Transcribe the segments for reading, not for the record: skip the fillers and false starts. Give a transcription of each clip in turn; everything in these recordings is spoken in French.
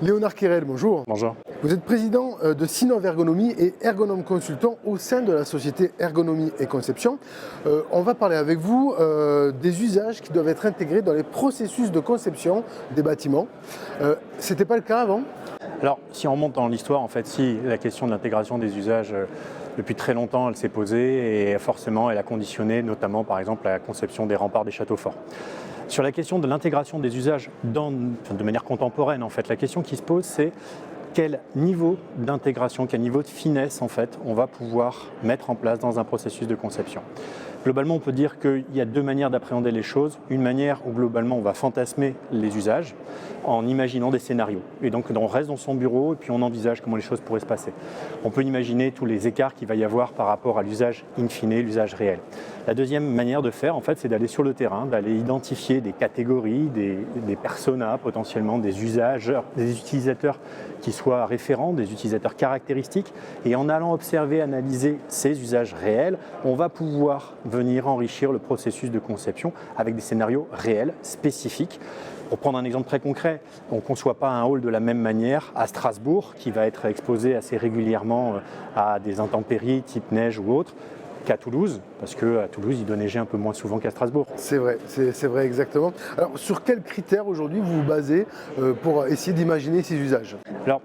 Léonard Quérel, bonjour. Bonjour. Vous êtes président de Sinov Ergonomie et Ergonome Consultant au sein de la société Ergonomie et Conception. On va parler avec vous des usages qui doivent être intégrés dans les processus de conception des bâtiments. C'était pas le cas avant ? Alors, si on remonte dans l'histoire, en fait, si la question de l'intégration des usages, depuis très longtemps, elle s'est posée et forcément, elle a conditionné notamment, par exemple, la conception des remparts des châteaux forts. Sur la question de l'intégration des usages de manière contemporaine, en fait, la question qui se pose, c'est quel niveau d'intégration, quel niveau de finesse, en fait, on va pouvoir mettre en place dans un processus de conception. Globalement, on peut dire qu'il y a deux manières d'appréhender les choses. Une manière où, globalement, on va fantasmer les usages en imaginant des scénarios. Et donc, on reste dans son bureau et puis on envisage comment les choses pourraient se passer. On peut imaginer tous les écarts qu'il va y avoir par rapport à l'usage in fine, l'usage réel. La deuxième manière de faire, en fait, c'est d'aller sur le terrain, d'aller identifier des catégories, des personas potentiellement, des usagers, des utilisateurs qui soient référents, des utilisateurs caractéristiques. Et en allant observer, analyser ces usages réels, on va pouvoir venir enrichir le processus de conception avec des scénarios réels, spécifiques. Pour prendre un exemple très concret, on ne conçoit pas un hall de la même manière à Strasbourg, qui va être exposé assez régulièrement à des intempéries type neige ou autre, qu'à Toulouse, parce qu'à Toulouse, il doit neiger un peu moins souvent qu'à Strasbourg. C'est vrai exactement. Alors, sur quels critères aujourd'hui vous vous basez pour essayer d'imaginer ces usages ? Alors,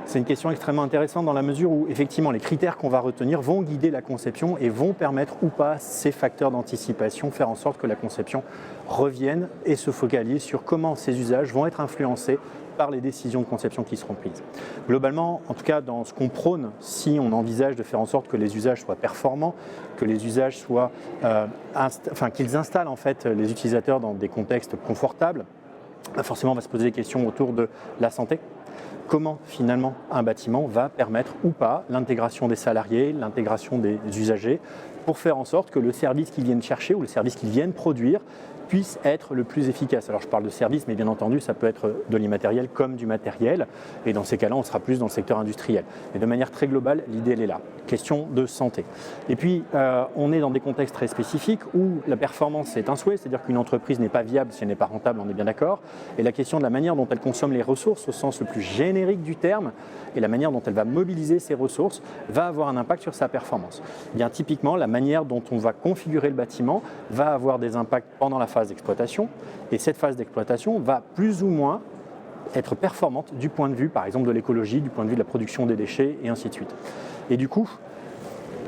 c'est une question extrêmement intéressante dans la mesure où, effectivement, les critères qu'on va retenir vont guider la conception et vont permettre ou pas ces facteurs d'anticipation, faire en sorte que la conception revienne et se focalise sur comment ces usages vont être influencés par les décisions de conception qui seront prises. Globalement, en tout cas dans ce qu'on prône, si on envisage de faire en sorte que les usages soient performants, que les usages soient, qu'ils installent en fait les utilisateurs dans des contextes confortables, forcément on va se poser des questions autour de la santé. Comment finalement un bâtiment va permettre ou pas l'intégration des salariés, l'intégration des usagers, pour faire en sorte que le service qu'ils viennent chercher ou le service qu'ils viennent produire puisse être le plus efficace. Alors je parle de service, mais bien entendu, ça peut être de l'immatériel comme du matériel. Et dans ces cas-là, on sera plus dans le secteur industriel. Mais de manière très globale, l'idée, elle est là. Question de santé. Et puis, on est dans des contextes très spécifiques où la performance est un souhait, c'est-à-dire qu'une entreprise n'est pas viable si elle n'est pas rentable, on est bien d'accord. Et la question de la manière dont elle consomme les ressources au sens le plus générique du terme et la manière dont elle va mobiliser ces ressources va avoir un impact sur sa performance. Bien typiquement, la manière dont on va configurer le bâtiment va avoir des impacts pendant la phase d'exploitation, et cette phase d'exploitation va plus ou moins être performante du point de vue, par exemple, de l'écologie, du point de vue de la production des déchets, et ainsi de suite. Et du coup,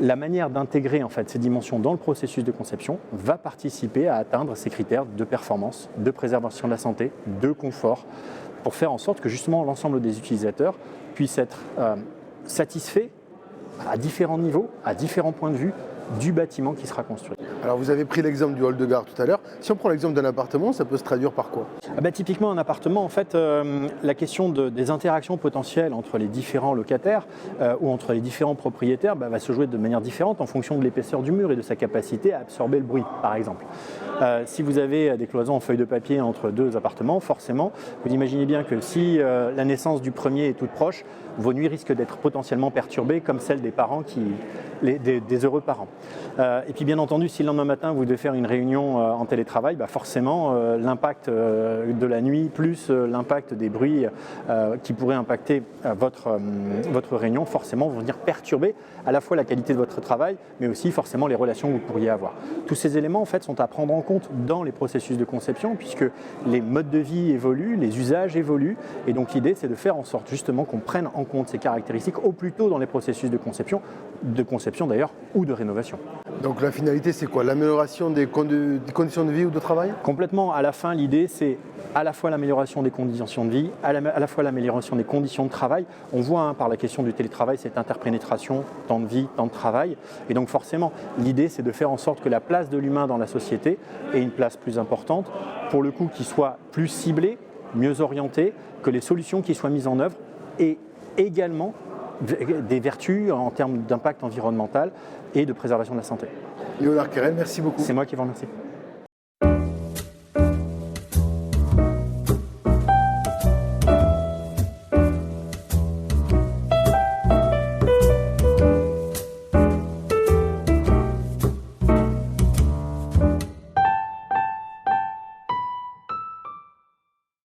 la manière d'intégrer en fait ces dimensions dans le processus de conception va participer à atteindre ces critères de performance, de préservation de la santé, de confort, pour faire en sorte que justement l'ensemble des utilisateurs puissent être satisfaits à différents niveaux, à différents points de vue, du bâtiment qui sera construit. Alors vous avez pris l'exemple du hall de gare tout à l'heure. Si on prend l'exemple d'un appartement, ça peut se traduire par quoi ? Typiquement un appartement, en fait, la question des interactions potentielles entre les différents locataires ou entre les différents propriétaires va se jouer de manière différente en fonction de l'épaisseur du mur et de sa capacité à absorber le bruit, par exemple. Si vous avez des cloisons en feuille de papier entre deux appartements, forcément, vous imaginez bien que si la naissance du premier est toute proche, vos nuits risquent d'être potentiellement perturbées comme celles des parents, des heureux parents. Et puis bien entendu, si le lendemain matin vous devez faire une réunion en télétravail, forcément l'impact de la nuit plus l'impact des bruits qui pourraient impacter votre réunion, forcément vont venir perturber à la fois la qualité de votre travail, mais aussi forcément les relations que vous pourriez avoir. Tous ces éléments en fait sont à prendre en compte dans les processus de conception, puisque les modes de vie évoluent, les usages évoluent, et donc l'idée c'est de faire en sorte justement qu'on prenne en compte ces caractéristiques au plus tôt dans les processus de conception d'ailleurs, ou de rénovation. Donc la finalité c'est quoi ? L'amélioration des conditions de vie ou de travail ? Complètement, à la fin l'idée c'est à la fois l'amélioration des conditions de vie, à la fois l'amélioration des conditions de travail. On voit par la question du télétravail cette interpénétration, temps de vie, temps de travail, et donc forcément l'idée c'est de faire en sorte que la place de l'humain dans la société ait une place plus importante, pour le coup qui soit plus ciblée, mieux orientée, que les solutions qui soient mises en œuvre et également des vertus en termes d'impact environnemental et de préservation de la santé. Léonard Quérel, merci beaucoup. C'est moi qui vous remercie.